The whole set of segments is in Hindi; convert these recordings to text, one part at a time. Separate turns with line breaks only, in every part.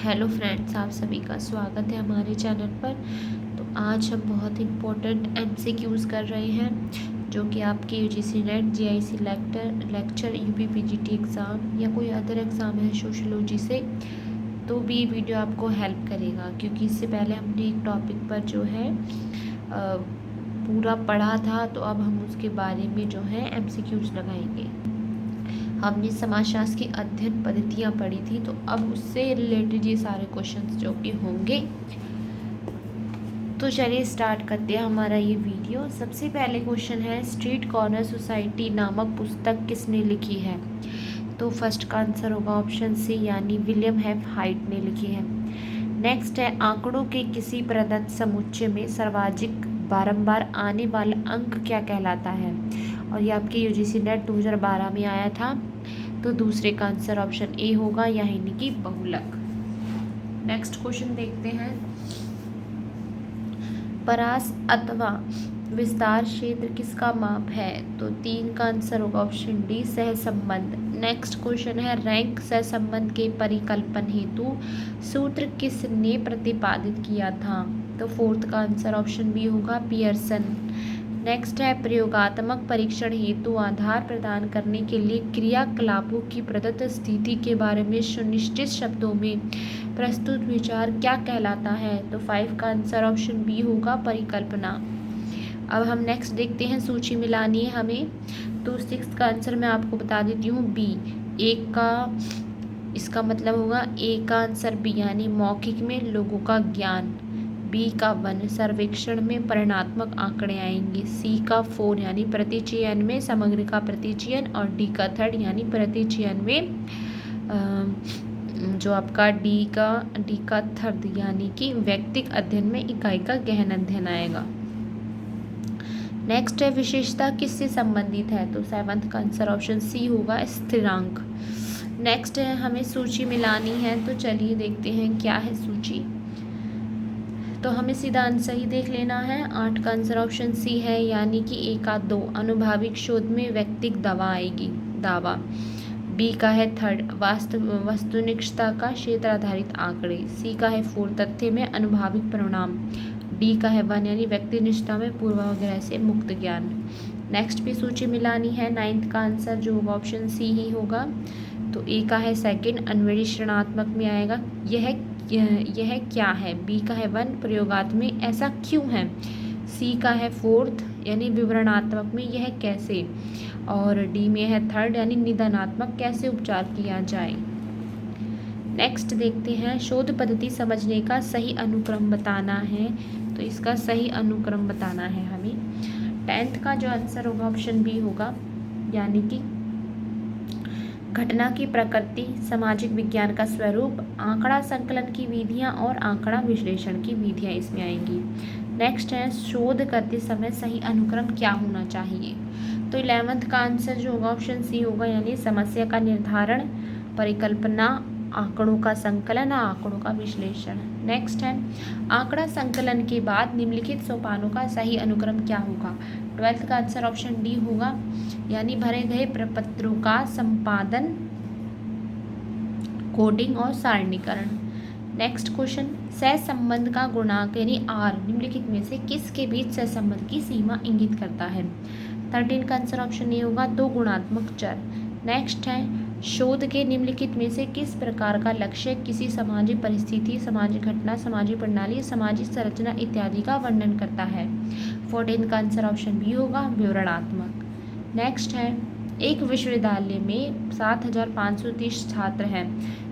हेलो फ्रेंड्स, आप सभी का स्वागत है हमारे चैनल पर। तो आज हम बहुत इम्पोर्टेंट एमसीक्यूज़ कर रहे हैं जो कि आपके UGC NET GIC lecture UPPGT exam या कोई अदर एग्ज़ाम है सोशोलॉजी से, तो भी ये वीडियो आपको हेल्प करेगा। क्योंकि इससे पहले हमने एक टॉपिक पर जो है पूरा पढ़ा था, तो अब हम उसके बारे में जो है एमसीक्यूज़ लगाएंगे। हमने समाजशास्त्र की अध्ययन पद्धतियाँ पढ़ी थी, तो अब उससे रिलेटेड ये सारे क्वेश्चंस जो कि होंगे। तो चलिए स्टार्ट करते हैं हमारा ये वीडियो। सबसे पहले क्वेश्चन है, स्ट्रीट कॉर्नर सोसाइटी नामक पुस्तक किसने लिखी है? तो फर्स्ट का आंसर होगा ऑप्शन सी, यानी विलियम एफ हाइट ने लिखी है। नेक्स्ट है, आंकड़ों के किसी प्रदत्त समुच्चय में सर्वाधिक बारंबार आने वाला अंक क्या कहलाता है? और ये आपके यूजीसी नेट 2012 में आया था। तो दूसरे का आंसर ऑप्शन ए होगा, यानी कि बहुलक। नेक्स्ट क्वेश्चन देखते हैं, परास अथवा विस्तार क्षेत्र किसका माप है? तो 3 का आंसर होगा ऑप्शन डी, सहसंबंध। नेक्स्ट क्वेश्चन है, रैंक सहसंबंध के परिकल्पन हेतु सूत्र किसने प्रतिपादित किया था? तो 4th का आंसर ऑप्शन बी होगा, पियर्सन। नेक्स्ट है, प्रयोगात्मक परीक्षण हेतु आधार प्रदान करने के लिए क्रियाकलापों की प्रदत्त स्थिति के बारे में सुनिश्चित शब्दों में प्रस्तुत विचार क्या कहलाता है? तो 5 का आंसर ऑप्शन बी होगा, परिकल्पना। अब हम नेक्स्ट देखते हैं, सूची मिलानी है हमें। तो 6 का आंसर मैं आपको बता देती हूँ, बी। एक का इसका मतलब होगा ए का आंसर बी, यानी मौखिक में लोगों का ज्ञान। बी का 1, सर्वेक्षण में परिणात्मक आंकड़े आएंगे। सी का 4, यानी प्रतिचयन में समग्र का प्रतिचयन। और डी का 3, यानी प्रतिचयन में जो आपका डी का 3, यानी कि व्यक्तिक अध्ययन में इकाई का गहन अध्ययन आएगा। नेक्स्ट है, विशेषता किससे संबंधित है? तो 7th का आंसर ऑप्शन सी होगा, स्थिरांक। नेक्स्ट है, हमें सूची मिलानी है। तो चलिए देखते हैं क्या है सूची। तो हमें सीधा आंसर ही देख लेना है। 8 का आंसर ऑप्शन सी है, यानी कि ए का 2, अनुभाविक शोध में व्यक्तिक दावा। बी का है 3, वस्तुनिष्ठता का क्षेत्र आधारित आंकड़े। सी का है 4, तथ्य में अनुभाविक परिणाम। डी का है 1, यानी व्यक्तिनिष्ठता में पूर्वाग्रह से मुक्त ज्ञान। नेक्स्ट भी सूची मिलानी है। 9th का आंसर जो होगा ऑप्शन सी ही होगा। तो ए का है 2, अन्वेषणात्मक में आएगा। यह क्या है? बी का है 1, प्रयोगात्मक ऐसा क्यों है? सी का है 4th, यानी विवरणात्मक में यह कैसे। और डी में है 3rd, यानी निदानात्मक कैसे उपचार किया जाए। नेक्स्ट देखते हैं, शोध पद्धति समझने का सही अनुक्रम बताना है। तो इसका सही अनुक्रम बताना है हमें। 10th का जो आंसर होगा ऑप्शन बी होगा, यानी कि घटना की प्रकृति, सामाजिक विज्ञान का स्वरूप, आंकड़ा संकलन की विधियां और आंकड़ा विश्लेषण की विधियां इसमें आएंगी। नेक्स्ट है, शोध करते समय सही अनुक्रम क्या होना चाहिए? तो 11th का आंसर जो होगा ऑप्शन सी होगा, यानी समस्या का निर्धारण, परिकल्पना, आंकड़ों का संकलन, आंकड़ों का विश्लेषण। नेक्स्ट है, आंकड़ा संकलन के बाद निम्नलिखित सोपानों का सही अनुक्रम क्या होगा? 12th का आंसर ऑप्शन डी होगा, यानी भरे गए प्रपत्रों का संपादन, कोडिंग और सारणीकरण। नेक्स्ट क्वेश्चन, सहसंबंध का गुणांक यानी आर निम्नलिखित में से किसके बीच सहसंबंध की सीमा इंगित करता है? 13 का आंसर ऑप्शन ए होगा, 2 गुणात्मक चर। नेक्स्ट है, शोध के निम्नलिखित में से किस प्रकार का लक्ष्य किसी सामाजिक परिस्थिति, सामाजिक घटना, सामाजिक प्रणाली, सामाजिक संरचना इत्यादि का वर्णन करता है? 14 का आंसर ऑप्शन बी होगा, विवरणात्मक। नेक्स्ट है, एक विश्वविद्यालय में 7530 छात्र हैं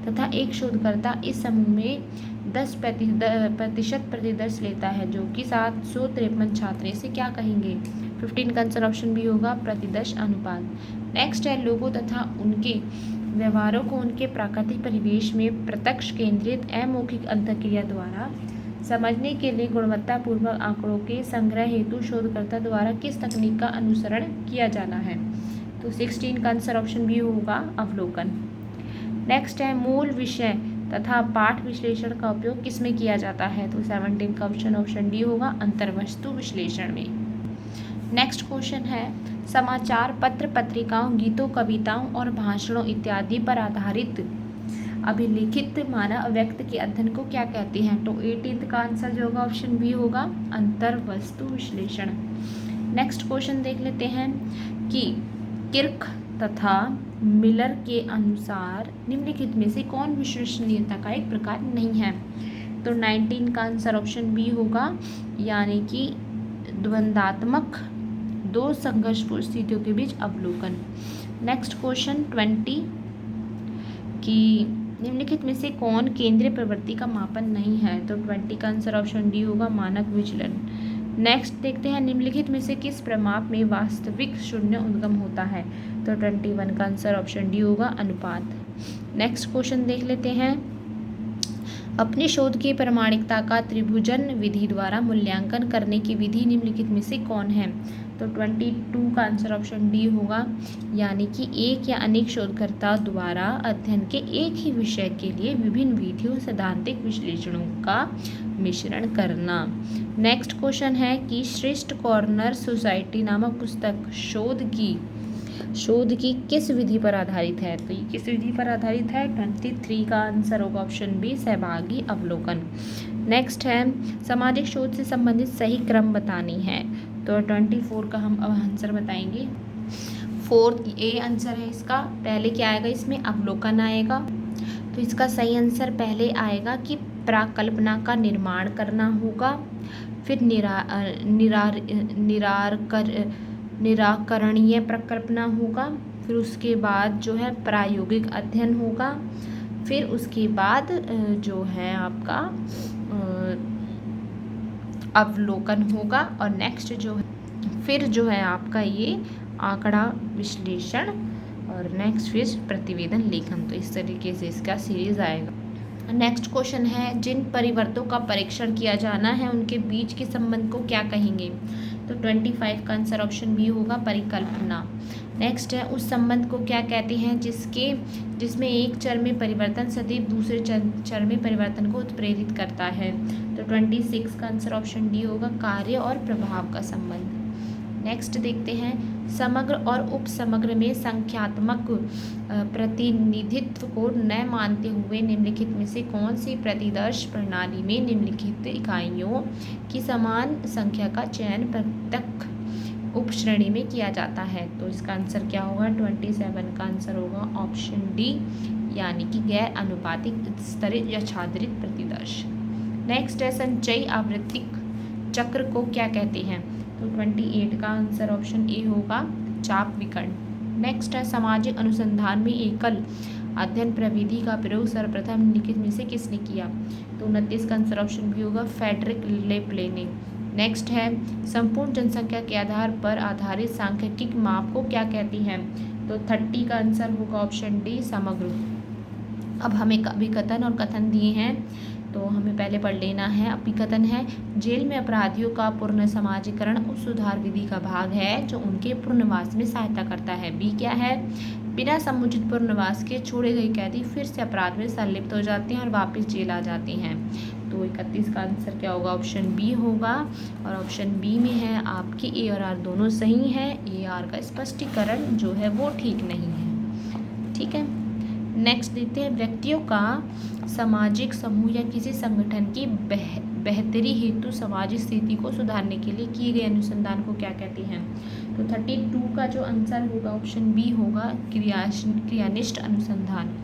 तथा एक शोधकर्ता इस समूह में 10% प्रतिदर्श लेता है, जो कि 753 छात्र। इसे क्या कहेंगे? 15 का आंसर ऑप्शन बी होगा, प्रतिदर्श अनुपात। नेक्स्ट है, लोगों तथा उनके व्यवहारों को उनके प्राकृतिक परिवेश में प्रत्यक्ष केंद्रित अमौखिक अंतःक्रिया द्वारा समझने के लिए गुणवत्तापूर्वक आंकड़ों के संग्रह हेतु शोधकर्ता द्वारा किस तकनीक का अनुसरण किया जाना है? तो 16 का आंसर ऑप्शन बी होगा, अवलोकन। नेक्स्ट है, मूल विषय तथा पाठ विश्लेषण का उपयोग किसमें किया जाता है? तो 17 का ऑप्शन डी होगा, अंतर्वस्तु विश्लेषण में। नेक्स्ट क्वेश्चन है, समाचार पत्र, पत्रिकाओं, गीतों, कविताओं और भाषणों इत्यादि पर आधारित अभिलिखित मानव अव्यक्त के अध्ययन को क्या कहते हैं? तो 18th का आंसर जो होगा ऑप्शन बी होगा, अंतर वस्तु विश्लेषण। नेक्स्ट क्वेश्चन देख लेते हैं कि किर्क तथा मिलर के अनुसार निम्नलिखित में से कौन विश्वसनीयता का एक प्रकार नहीं है? तो 19 का आंसर ऑप्शन बी होगा, यानी कि द्वंद्वात्मक दो संघर्षपूर्ण स्थितियों के बीच अवलोकन। नेक्स्ट क्वेश्चन 20 कि निम्नलिखित में से कौन केंद्रीय प्रवृत्ति का मापन नहीं है? तो 20 का आंसर ऑप्शन डी होगा, मानक विचलन। नेक्स्ट देखते हैं निम्नलिखित में से किस प्रमाप में वास्तविक शून्य उद्गम होता है? तो 21 का आंसर ऑप्शन डी होगा, अनुपात। नेक्स्ट क्वेश्चन देख लेते हैं, अपने शोध की प्रामाणिकता का त्रिभुजन विधि द्वारा मूल्यांकन करने की विधि निम्नलिखित में से कौन है? तो 22 का आंसर ऑप्शन डी होगा, यानी कि एक या अनेक शोधकर्ता द्वारा अध्ययन के एक ही विषय के लिए विभिन्न विधियों सैद्धांतिक विश्लेषणों का मिश्रण करना। नेक्स्ट क्वेश्चन है कि श्रेष्ठ कॉर्नर सोसाइटी नामक पुस्तक शोध की किस विधि पर आधारित है? तो ये किस विधि पर आधारित है? 23 का आंसर होगा ऑप्शन बी, सहभागी अवलोकन। नेक्स्ट है सामाजिक शोध से संबंधित सही क्रम बतानी है। तो 24 का हम अब आंसर बताएंगे। 4 ए आंसर है इसका। पहले क्या आएगा इसमें? अवलोकन आएगा। तो इसका सही आंसर पहले आएगा कि प्राकल्पना का निर्माण करना होगा, फिर निराकरणीय प्रकल्पना होगा, फिर उसके बाद जो है प्रायोगिक अध्ययन होगा, फिर उसके बाद जो है आपका अवलोकन होगा, और नेक्स्ट जो है फिर जो है आपका ये आंकड़ा विश्लेषण, और नेक्स्ट फिर प्रतिवेदन लेखन। तो इस तरीके से इसका सीरीज आएगा। नेक्स्ट क्वेश्चन है, जिन परिवर्तों का परीक्षण किया जाना है उनके बीच के संबंध को क्या कहेंगे? तो 25 का आंसर ऑप्शन बी होगा, परिकल्पना। नेक्स्ट है, उस संबंध को क्या कहते हैं जिसमें एक चर में परिवर्तन सदैव दूसरे चर में परिवर्तन को उत्प्रेरित करता है? तो 26 का आंसर ऑप्शन डी होगा, कार्य और प्रभाव का संबंध। नेक्स्ट देखते हैं, समग्र और उपसमग्र में संख्यात्मक प्रतिनिधित्व को न मानते हुए निम्नलिखित में से कौन सी प्रतिदर्श प्रणाली में निम्नलिखित इकाइयों की समान संख्या का चयन प्रत्येक उपश्रेणी में किया जाता है? तो इसका आंसर क्या होगा? 27 का आंसर होगा ऑप्शन डी, यानी कि गैर अनुपातिक स्तरित या छादरित प्रतिदर्श। नेक्स्ट है, संचयी आवृत्तिक चक्र को क्या कहते हैं? तो 28 का आंसर ऑप्शन ए होगा, चाप विकर्ण। नेक्स्ट है, सामाजिक अनुसंधान में एकल अध्ययन प्रविधि का प्रयोग सर्वप्रथम निम्नलिखित में से किसने किया? तो 29 का आंसर ऑप्शन बी होगा, फ्रेडरिक लेप्ले ने। नेक्स्ट है, संपूर्ण जनसंख्या के आधार पर आधारित सांख्यिकीय माप को क्या कहती हैं? तो 30 का आंसर होगा ऑप्शन डी, समग्र। अब हमें अभिकथन और कथन दिए हैं, तो हमें पहले पढ़ लेना है। अभिकथन है, जेल में अपराधियों का पूर्ण समाजीकरण उस सुधार विधि का भाग है जो उनके पुनर्वास में सहायता करता है। बी क्या है? बिना समुचित पुनर्वास के छोड़े गए कैदी फिर से अपराध में संलिप्त हो जाते हैं और वापस जेल आ जाते हैं। तो 31 का आंसर क्या होगा? ऑप्शन बी होगा, और ऑप्शन बी में है आपके ए और आर दोनों सही हैं। ए आर का स्पष्टीकरण जो है वो ठीक नहीं है। ठीक है, नेक्स्ट देखते हैं, व्यक्तियों का सामाजिक समूह या किसी संगठन की बेहतरी हेतु सामाजिक स्थिति को सुधारने के लिए किए गए अनुसंधान को क्या कहते हैं? तो 32 का जो आंसर होगा ऑप्शन बी होगा, क्रियानिष्ठ अनुसंधान।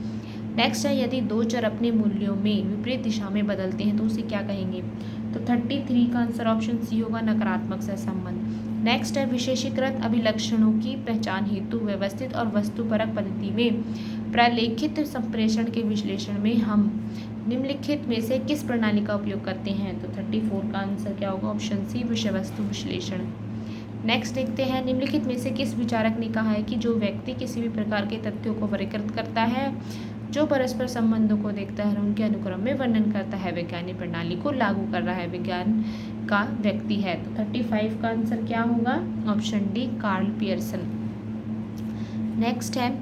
नेक्स्ट है, यदि दो चर अपने मूल्यों में विपरीत दिशा में बदलते हैं तो उसे क्या कहेंगे? तो 33 का आंसर ऑप्शन सी होगा, नकारात्मक सहसंबंध। नेक्स्ट है, विशेषीकृत अभिलक्षणों की पहचान हेतु व्यवस्थित और वस्तुपरक पद्धति में प्रलेखित संप्रेषण के विश्लेषण में हम निम्नलिखित में से किस प्रणाली का उपयोग करते हैं? तो 34 का आंसर क्या होगा? ऑप्शन सी, विषय वस्तु विश्लेषण। नेक्स्ट देखते हैं, निम्नलिखित में से किस विचारक ने कहा है कि जो व्यक्ति किसी भी प्रकार के तथ्यों को वर्गीकृत करता है, जो परस्पर संबंधों को देखता है और उनके अनुक्रम में वर्णन करता है, वैज्ञानिक प्रणाली को लागू कर रहा है, विज्ञान का व्यक्ति है? तो 35 का आंसर क्या होगा? Option D, Karl Pearson. Next है,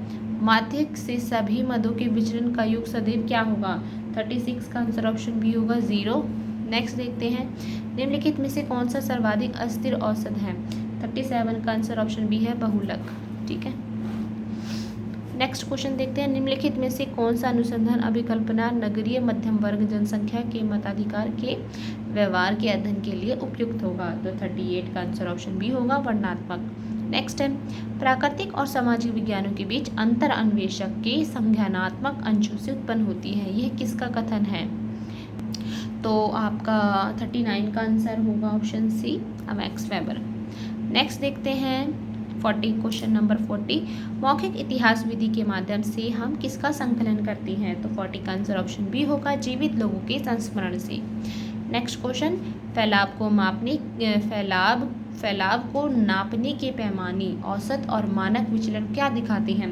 माध्यक से सभी मदों के विचलन का योग सदैव क्या होगा? 36 का आंसर ऑप्शन बी होगा, 0। नेक्स्ट देखते हैं, निम्नलिखित में से कौन सा सर्वाधिक अस्थिर औसत है? 37 का आंसर ऑप्शन बी है, बहुलक। ठीक है, नेक्स्ट क्वेश्चन देखते हैं, निम्नलिखित में से कौन सा अनुसंधान अभिकल्पना नगरीय मध्यम वर्ग जनसंख्या के मताधिकार के व्यवहार के अध्ययन के लिए उपयुक्त होगा? तो 38 का आंसर ऑप्शन बी होगा, वर्णनात्मक। नेक्स्ट है, प्राकृतिक और सामाजिक विज्ञानों के बीच अंतर अन्वेषक के संज्ञानात्मक अंशों से उत्पन्न होती है, यह किसका कथन है? तो आपका 39 का आंसर होगा option C, Max Weber. Next देखते हैं 40, क्वेश्चन नंबर 40, मौखिक इतिहास विधि के माध्यम से हम किसका संकलन करते हैं? तो 40 का आंसर ऑप्शन बी होगा, जीवित लोगों के संस्मरण से। नेक्स्ट क्वेश्चन, फैलाव को नापने के पैमाने औसत और मानक विचलन क्या दिखाते हैं?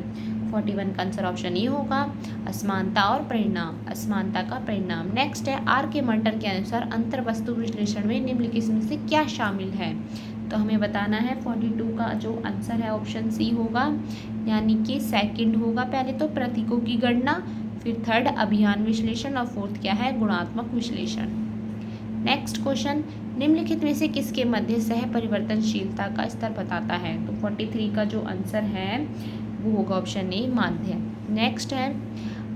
41 का आंसर ऑप्शन ए होगा, असमानता और परिणाम, असमानता का परिणाम। नेक्स्ट है, आर के मंटर के अनुसार अंतर्वस्तु विश्लेषण में निम्नलिखित में से क्या शामिल है? तो हमें बताना है 42 का जो आंसर है ऑप्शन सी होगा, यानी कि सेकंड होगा। पहले तो प्रतीकों की गणना, फिर थर्ड अभियान विश्लेषण और फोर्थ क्या है? गुणात्मक विश्लेषण। नेक्स्ट क्वेश्चन, निम्नलिखित में से किसके मध्य सह परिवर्तनशीलता का स्तर बताता है? तो 43 का जो आंसर है वो होगा ऑप्शन ए, माध्य। नेक्स्ट है,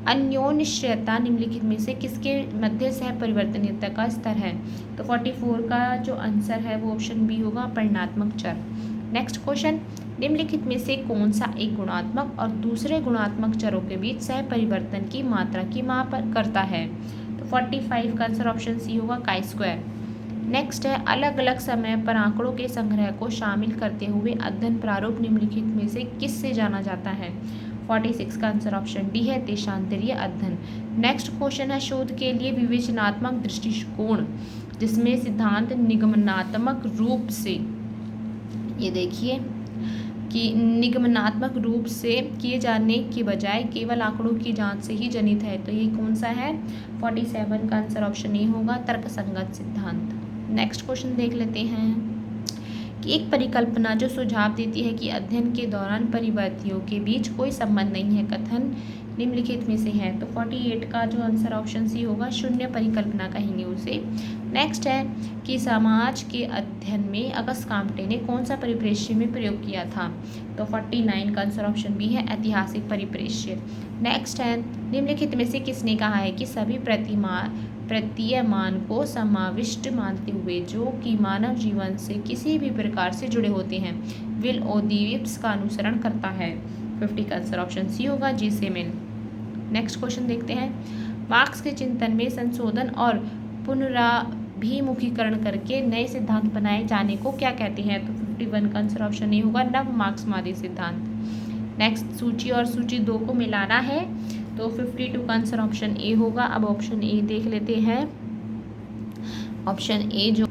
अन्योन्याश्रयता निम्नलिखित में से किसके मध्य सह परिवर्तनीयता का स्तर है? तो 44 का जो आंसर है वो ऑप्शन बी होगा, परिमाणात्मक चर। नेक्स्ट क्वेश्चन, निम्नलिखित में से कौन सा एक गुणात्मक और दूसरे गुणात्मक चरों के बीच सह परिवर्तन की मात्रा की माप करता है? तो 45 का आंसर ऑप्शन सी होगा, काई स्क्वायर। नेक्स्ट है, अलग अलग समय पर आंकड़ों के संग्रह को शामिल करते हुए अध्ययन प्रारूप निम्नलिखित में से किससे जाना जाता है? 46 का आंसर ऑप्शन डी है, देशांतरीय अध्ययन। नेक्स्ट क्वेश्चन है, शोध के लिए विवेचनात्मक दृष्टिकोण जिसमें सिद्धांत निगमनात्मक रूप से, ये देखिए कि निगमनात्मक रूप से किए जाने के बजाय केवल आंकड़ों की जांच से ही जनित है, तो ये कौन सा है? 47 का आंसर ऑप्शन ए होगा, तर्कसंगत सिद्धांत। नेक्स्ट क्वेश्चन देख लेते हैं कि एक परिकल्पना जो सुझाव देती है कि अध्ययन के दौरान परिवर्तियों के बीच कोई संबंध नहीं है, कथन निम्नलिखित में से है? तो 48 का जो आंसर ऑप्शन सी होगा, शून्य परिकल्पना कहेंगे उसे। नेक्स्ट है कि समाज के अध्ययन में अगस्त काम्टे ने कौन सा परिप्रेक्ष्य में प्रयोग किया था? तो 49 का आंसर ऑप्शन बी है, ऐतिहासिक परिप्रेक्ष्य। नेक्स्ट है, निम्नलिखित में से किसने कहा है कि सभी प्रतीयमान को समाविष्ट मानते हुए जो कि मानव जीवन से किसी भी प्रकार से जुड़े होते हैं, विल ओदिव्स का अनुसरण करता है? 50 का आंसर ऑप्शन सी होगा, जी सेमेन। नेक्स्ट क्वेश्चन देखते हैं, मार्क्स के चिंतन में संशोधन और पुनराभिमुखीकरण करके नए सिद्धांत बनाए जाने को क्या कहते हैं? तो 51 का आंसर ऑप्शन ए होगा, नव मार्क्सवादी सिद्धांत। नेक्स्ट, सूची और सूची 2 को मिलाना है, तो 52 का आंसर ऑप्शन ए होगा। अब ऑप्शन ए देख लेते हैं, ऑप्शन ए जो,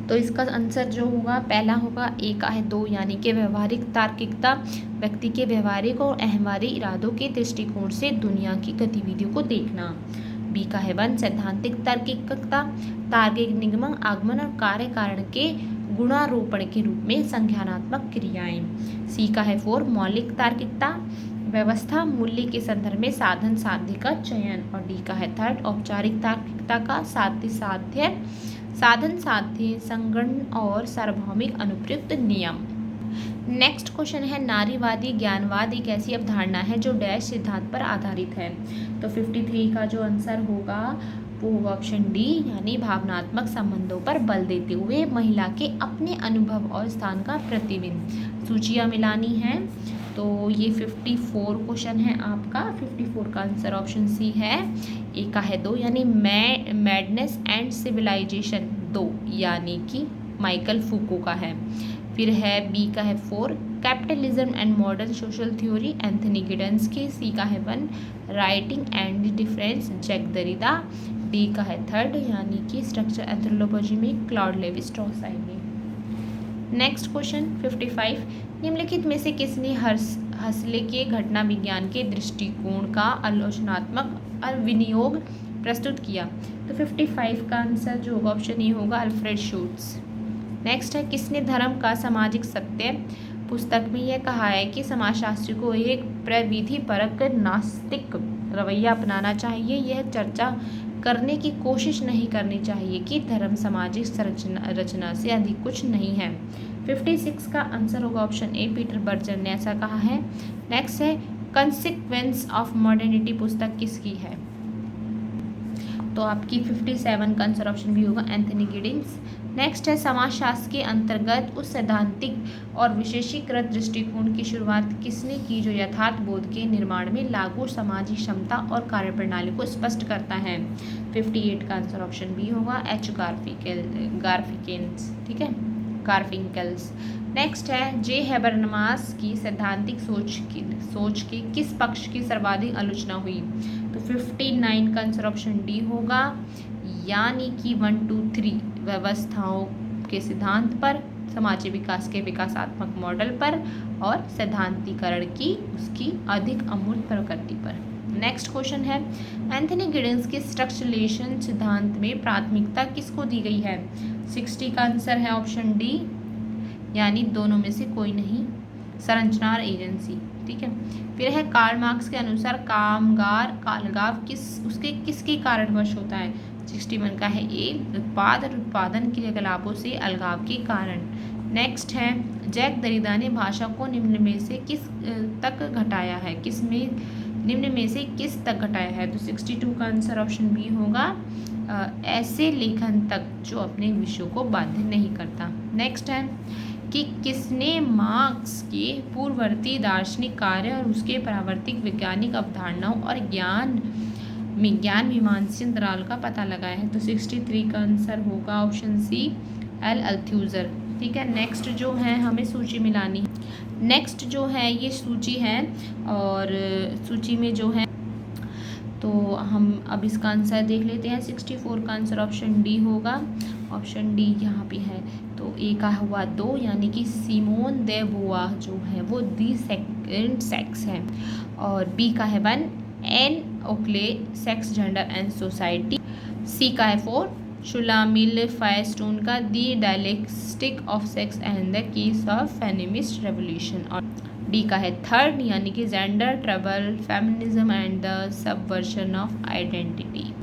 तो इसका आंसर जो होगा पहला होगा, ए का है 2, यानी कि व्यवहारिक तार्किकता, व्यक्ति के व्यवहारिक और अहंवारी इरादों के दृष्टिकोण से दुनिया की गतिविधियों को देखना। बी का है 1, सैद्धांतिक तार्किकता, तार्किक निगमन, आगमन और कार्य कारण के गुणारोपण के रूप में संज्ञानात्मक क्रियाएं। सी का है 4, मौलिक तार्किकता, व्यवस्था मूल्य के संदर्भ में साधन साध्य का चयन। और डी का है 3, औपचारिक तार्किकता का साधन साध्य संगणन और सार्वभौमिक अनुप्रयुक्त नियम। नेक्स्ट क्वेश्चन है, नारीवादी ज्ञानवाद एक ऐसी अवधारणा है जो डैश सिद्धांत पर आधारित है? तो 53 का जो आंसर होगा वो होगा ऑप्शन डी, यानी भावनात्मक संबंधों पर बल देते हुए महिला के अपने अनुभव और स्थान का प्रतिबिंब। सूचियाँ मिलानी हैं, तो ये 54 क्वेश्चन है आपका। 54 का आंसर ऑप्शन सी है, ए का है 2, यानी मैडनेस एंड सिविलाइजेशन 2, यानी कि माइकल फूको का है। फिर है बी का है 4, capitalism and modern social theory, Anthony Giddens की। सी का है 1, writing and difference, Jacques Derrida. D का है 3, यानी कि स्ट्रक्चर एंथ्रोपोलॉजी में क्लॉड लेवी स्ट्रॉस आएंगे। नेक्स्ट क्वेश्चन 55, निम्नलिखित में से किसने हसले के घटना विज्ञान के दृष्टिकोण का आलोचनात्मक विनियोग प्रस्तुत किया? तो 55 का आंसर जो होगा ऑप्शन ए होगा, अल्फ्रेड शूट्स। नेक्स्ट है, किसने धर्म का सामाजिक सत्य पुस्तक में यह कहा है कि समाजशास्त्री को एक प्रविधि परक नास्तिक रवैया अपनाना चाहिए, यह चर्चा करने की कोशिश नहीं करनी चाहिए कि धर्म सामाजिक रचना से अधिक कुछ नहीं है? 56 का आंसर होगा ऑप्शन ए, पीटर बर्जर ने ऐसा कहा है। नेक्स्ट है, कंसिक्वेंस ऑफ मॉडर्निटी पुस्तक किसकी है? तो आपकी 57 का आंसर ऑप्शन बी होगा, एंथनी गिडिंग्स। नेक्स्ट है समाजशास्त्र के अंतर्गत उस सैद्धांतिक और विशेषीकृत दृष्टिकोण की शुरुआत किसने की जो यथार्थ बोध के निर्माण में लागू सामाजिक क्षमता और कार्यप्रणाली को स्पष्ट करता है? 58 का आंसर ऑप्शन बी होगा, एच गार्फिकेन्स। ठीक है, गार्फिंकल्स। नेक्स्ट है जे हैबरमास की सैद्धांतिक सोच के किस पक्ष की सर्वाधिक आलोचना हुई? तो 59 का आंसर ऑप्शन डी होगा, यानी कि 1 2 3 व्यवस्थाओं के सिद्धांत पर, समाजी विकास के विकासात्मक मॉडल पर और सैद्धांतिकरण की उसकी अधिक अमूर्त प्रकृति पर। नेक्स्ट क्वेश्चन है, एंथनी गिडिंग्स के स्ट्रक्चरलेशन सिद्धांत में प्राथमिकता किसको दी गई है? 60 का आंसर है ऑप्शन डी, यानी दोनों में से कोई नहीं, संरचना और एजेंसी। ठीक है, फिर है कार्ल मार्क्स के अनुसार कामगार का अलगाव किसके कारणवश होता है? 61 का है ए, उत्पाद और उत्पादन क्रियाकलापों से अलगाव के कारण। नेक्स्ट है, जैक दरिदा ने भाषा को निम्न में से किस तक घटाया है? निम्न में से किस तक घटाया है? तो 62 का आंसर ऑप्शन बी होगा, ऐसे लेखन तक जो अपने विषयों को बाध्य नहीं करता। नेक्स्ट है कि किसने मार्क्स के पूर्ववर्ती दार्शनिक कार्य और उसके परावर्तिक वैज्ञानिक अवधारणाओं और ज्ञान मीमांसा अंतराल का पता लगाया है? तो 63 का आंसर होगा ऑप्शन सी, एल अल्थ्यूजर। ठीक है, नेक्स्ट जो है हमें सूची मिलानी है। नेक्स्ट जो है ये सूची है, और सूची में जो है तो हम अब इसका आंसर देख लेते हैं। 64 का आंसर ऑप्शन डी होगा, ऑप्शन डी यहाँ पे है। तो ए का हुआ 2, यानी कि सिमोन दे बोआ जो है वो दी सेकंड सेक्स है, और बी का है 1, Ann Oakley sex gender and society. C का है 4, शुलामिल फायरस्टोन का the dialectic of sex and the case of feminist revolution, और डी का है 3rd, यानी कि gender trouble feminism and the subversion of identity.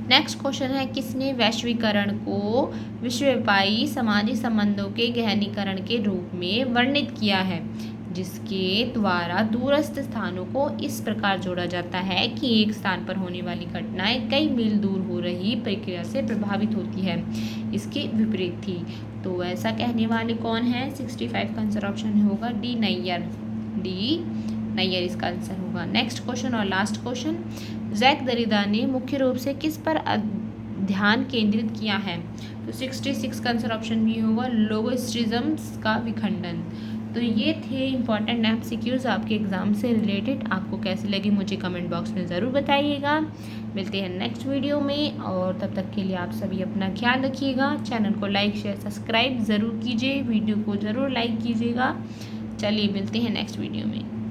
Next question है, किसने वैश्वीकरण को विश्वव्यापी सामाजिक संबंधों के गहनीकरण के रूप में वर्णित किया है, जिसके द्वारा दूरस्थ स्थानों को इस प्रकार जोड़ा जाता है कि एक स्थान पर होने वाली घटनाएं कई मील दूर हो रही प्रक्रिया से प्रभावित होती है, इसके विपरीत थी? तो ऐसा कहने वाले कौन है? 65 का आंसर ऑप्शन होगा डी, नैयर। इसका आंसर होगा। नेक्स्ट क्वेश्चन और लास्ट क्वेश्चन, जैक दरिदा ने मुख्य रूप से किस पर ध्यान केंद्रित किया है? तो 66 का आंसर ऑप्शन बी होगा, लोगोस्ट्रिज्म्स का विखंडन। तो ये थे इंपॉर्टेंट एमसीक्यूज आपके एग्जाम से रिलेटेड। आपको कैसे लगे मुझे कमेंट बॉक्स में ज़रूर बताइएगा। मिलते हैं नेक्स्ट वीडियो में, और तब तक के लिए आप सभी अपना ख्याल रखिएगा। चैनल को लाइक शेयर सब्सक्राइब ज़रूर कीजिए, वीडियो को ज़रूर लाइक कीजिएगा। चलिए मिलते हैं नेक्स्ट वीडियो में।